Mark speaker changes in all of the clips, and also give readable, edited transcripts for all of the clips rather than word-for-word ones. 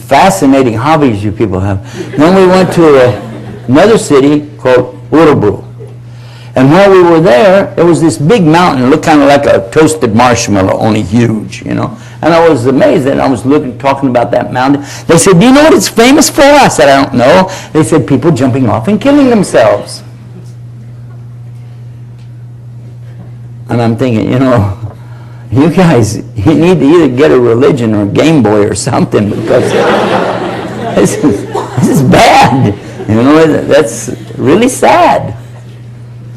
Speaker 1: fascinating hobbies you people have. Then we went to another city called Urubru. And while we were there was this big mountain, looked kind of like a toasted marshmallow, only huge, you know. And I was amazed, and I was talking about that mountain. They said, do you know what it's famous for? I said, I don't know. They said, people jumping off and killing themselves. And I'm thinking, you know, you guys, you need to either get a religion or a Game Boy or something, because this is bad. You know, that's really sad.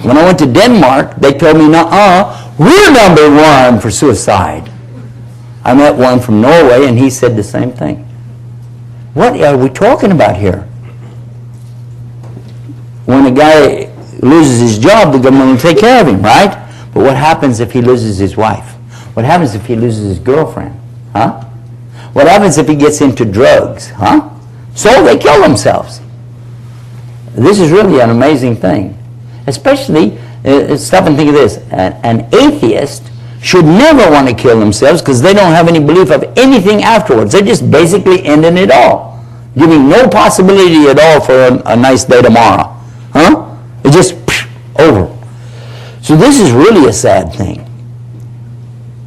Speaker 1: When I went to Denmark, they told me, nuh-uh, we're number one for suicide. I met one from Norway, and he said the same thing. What are we talking about here? When a guy loses his job, the government will take care of him, right? But what happens if he loses his wife? What happens if he loses his girlfriend? Huh? What happens if he gets into drugs? Huh? So they kill themselves. This is really an amazing thing. Especially, stop and think of this, an atheist should never want to kill themselves because they don't have any belief of anything afterwards. They're just basically ending it all, giving no possibility at all for a nice day tomorrow. Huh? It's just over. So this is really a sad thing.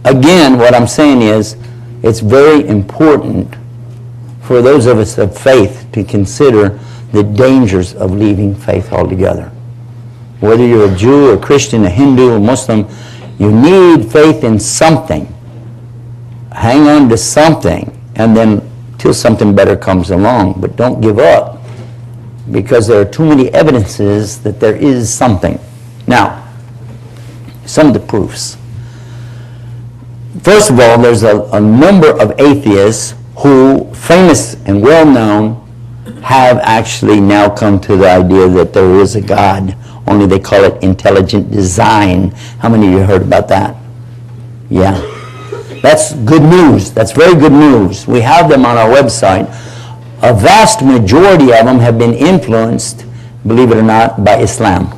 Speaker 1: Again, what I'm saying is, it's very important for those of us of faith to consider the dangers of leaving faith altogether. Whether you're a Jew, a Christian, a Hindu, a Muslim, you need faith in something. Hang on to something, and then till something better comes along. But don't give up, because there are too many evidences that there is something. Now, some of the proofs. First of all, there's a number of atheists who, famous and well-known, have actually now come to the idea that there is a God, only they call it intelligent design. How many of you heard about that? Yeah. That's good news. That's very good news. We have them on our website. A vast majority of them have been influenced, believe it or not, by Islam,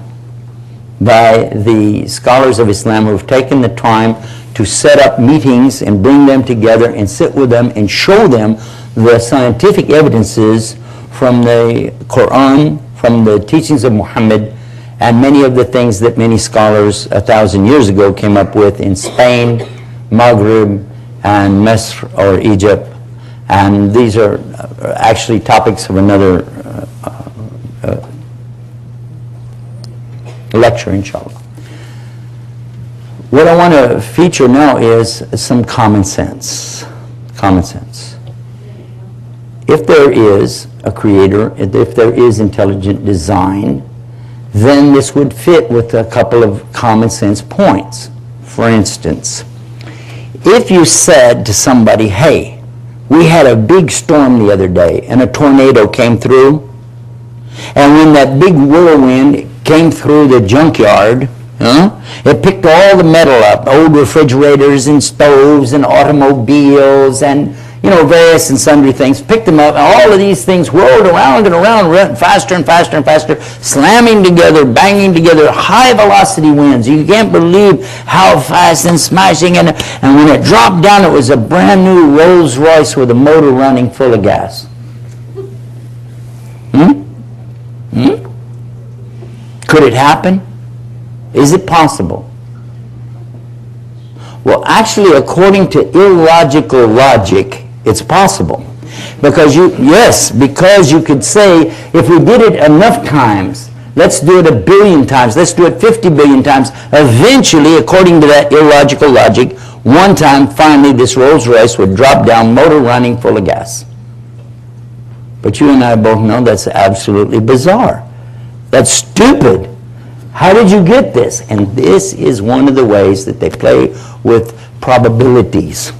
Speaker 1: by the scholars of Islam who have taken the time to set up meetings and bring them together and sit with them and show them the scientific evidences from the Quran, from the teachings of Muhammad, and many of the things that many scholars 1,000 years ago came up with in Spain, Maghreb, and Misr or Egypt. And these are actually topics of another lecture, inshallah. What I want to feature now is some common sense. Common sense. If there is a creator, if there is intelligent design, then this would fit with a couple of common sense points. For instance, if you said to somebody, hey, we had a big storm the other day and a tornado came through, and when that big whirlwind came through the junkyard, it picked all the metal up, old refrigerators and stoves and automobiles and various and sundry things, picked them up, and all of these things whirled around and around faster and faster and faster, slamming together, banging together, high velocity winds. You can't believe how fast and smashing, and when it dropped down, it was a brand new Rolls Royce with a motor running full of gas. Could it happen? Is it possible? Well, actually, according to illogical logic, it's possible. Because you could say, if we did it enough times, let's do it 1 billion times, let's do it 50 billion times, eventually, according to that illogical logic, one time, finally, this Rolls Royce would drop down, motor running, full of gas. But you and I both know that's absolutely bizarre. That's stupid. How did you get this? And this is one of the ways that they play with probabilities.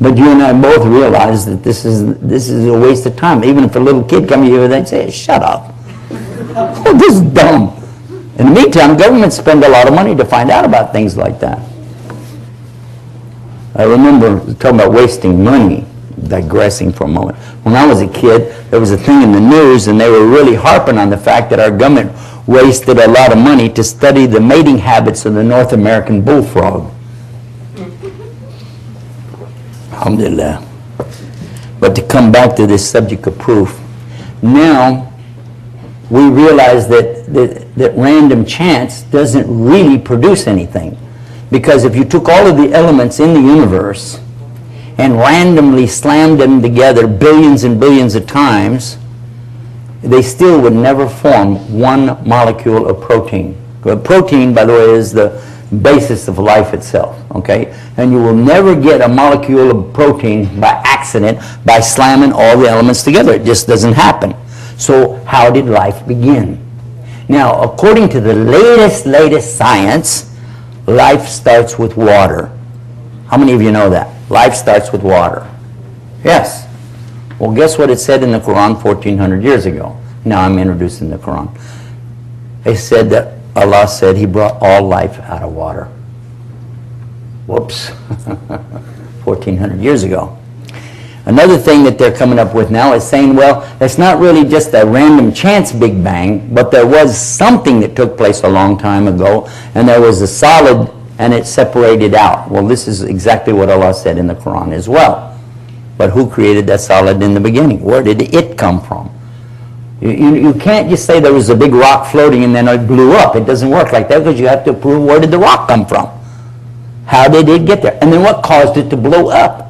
Speaker 1: But you and I both realize that this is a waste of time. Even if a little kid comes here, they'd say, shut up. Oh, this is dumb. In the meantime, governments spend a lot of money to find out about things like that. I remember talking about wasting money, digressing for a moment. When I was a kid, there was a thing in the news, and they were really harping on the fact that our government wasted a lot of money to study the mating habits of the North American bullfrog. Alhamdulillah. But to come back to this subject of proof, now we realize that random chance doesn't really produce anything. Because if you took all of the elements in the universe and randomly slammed them together billions and billions of times, they still would never form one molecule of protein. Protein, by the way, is the basis of life itself, okay? And you will never get a molecule of protein by accident by slamming all the elements together. It just doesn't happen. So how did life begin? Now, according to the latest science, life starts with water. How many of you know that? Life starts with water. Yes. Well, guess what it said in the Quran 1400 years ago? Now I'm introducing the Quran. It said that Allah said He brought all life out of water. Whoops. 1400 years ago. Another thing that they're coming up with now is saying, well, it's not really just a random chance Big Bang, but there was something that took place a long time ago, and there was a solid, and it separated out. Well, this is exactly what Allah said in the Quran as well. But who created that solid in the beginning? Where did it come from? You can't just say there was a big rock floating and then it blew up. It doesn't work like that, because you have to prove where did the rock come from. How did it get there? And then what caused it to blow up?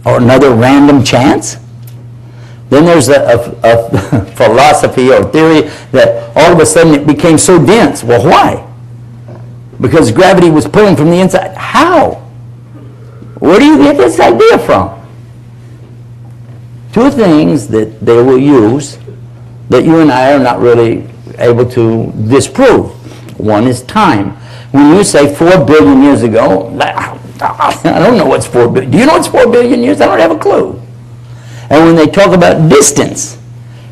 Speaker 1: Or another random chance? Then there's a philosophy or theory that all of a sudden it became so dense. Well, why? Because gravity was pulling from the inside. How? Where do you get this idea from? Two things that they will use that you and I are not really able to disprove. One is time. When you say 4 billion years ago, I don't know what's 4 billion. Do you know what's 4 billion years? I don't have a clue. And when they talk about distance,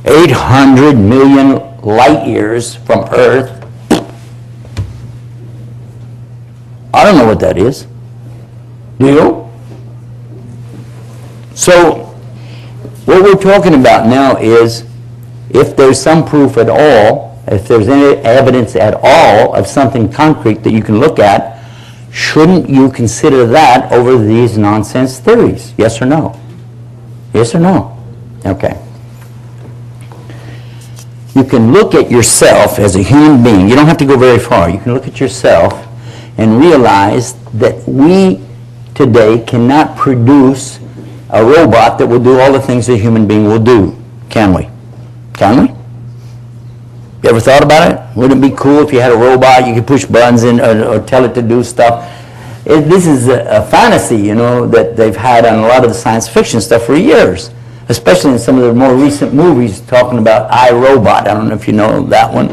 Speaker 1: 800 million light years from Earth, I don't know what that is. Do you? So, what we're talking about now is, if there's some proof at all, if there's any evidence at all of something concrete that you can look at, shouldn't you consider that over these nonsense theories? Yes or no? Yes or no? Okay. You can look at yourself as a human being. You don't have to go very far. You can look at yourself and realize that we today cannot produce a robot that will do all the things a human being will do. Can we? Can we? You ever thought about it? Wouldn't it be cool if you had a robot, you could push buttons in or tell it to do stuff? This is a fantasy, you know, that they've had on a lot of the science fiction stuff for years, especially in some of the more recent movies talking about iRobot. I don't know if you know that one.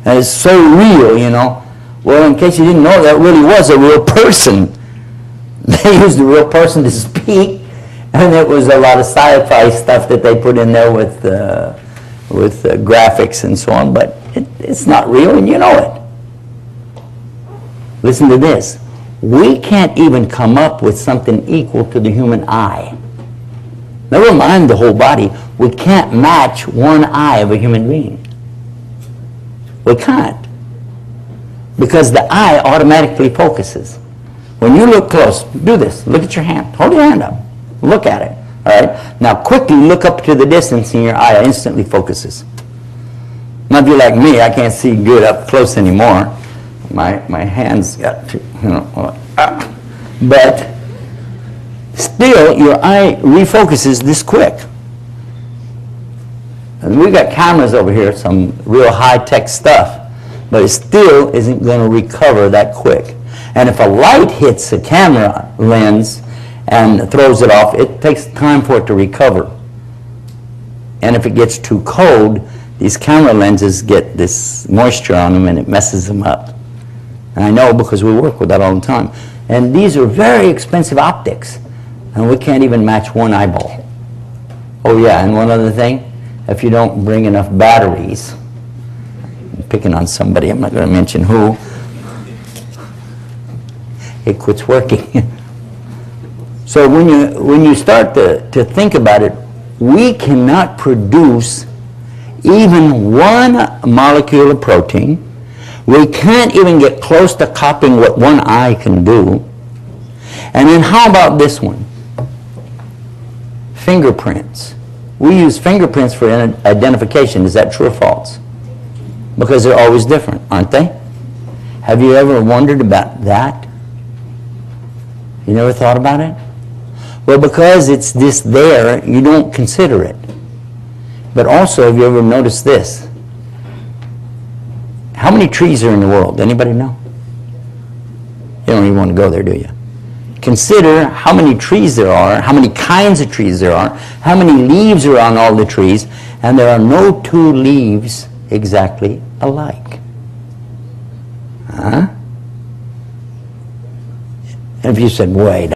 Speaker 1: And it's so real, you know. Well, in case you didn't know, that really was a real person. They used a real person to speak. And it was a lot of sci-fi stuff that they put in there with graphics and so on, but it's not real, and you know it. Listen to this. We can't even come up with something equal to the human eye. Never mind the whole body. We can't match one eye of a human being. We can't. Because the eye automatically focuses. When you look close, do this. Look at your hand. Hold your hand up. Look at it. All right? Now quickly look up to the distance and your eye instantly focuses. Now if you're like me, I can't see good up close anymore. My hands got to, you know, but still your eye refocuses this quick. And we got cameras over here, some real high-tech stuff, but it still isn't going to recover that quick. And if a light hits a camera lens and throws it off, it takes time for it to recover. And if it gets too cold, these camera lenses get this moisture on them and it messes them up. And I know because we work with that all the time. And these are very expensive optics, and we can't even match one eyeball. Oh yeah, and one other thing, if you don't bring enough batteries, I'm picking on somebody, I'm not going to mention who, it quits working. So when you start to think about it, we cannot produce even one molecule of protein. We can't even get close to copying what one eye can do. And then how about this one? Fingerprints. We use fingerprints for identification. Is that true or false? Because they're always different, aren't they? Have you ever wondered about that? You never thought about it? Well, because it's this there, you don't consider it. But also, have you ever noticed this? How many trees are in the world? Anybody know? You don't even want to go there, do you? Consider how many trees there are, how many kinds of trees there are, how many leaves are on all the trees, and there are no two leaves exactly alike. Huh? And if you said, wait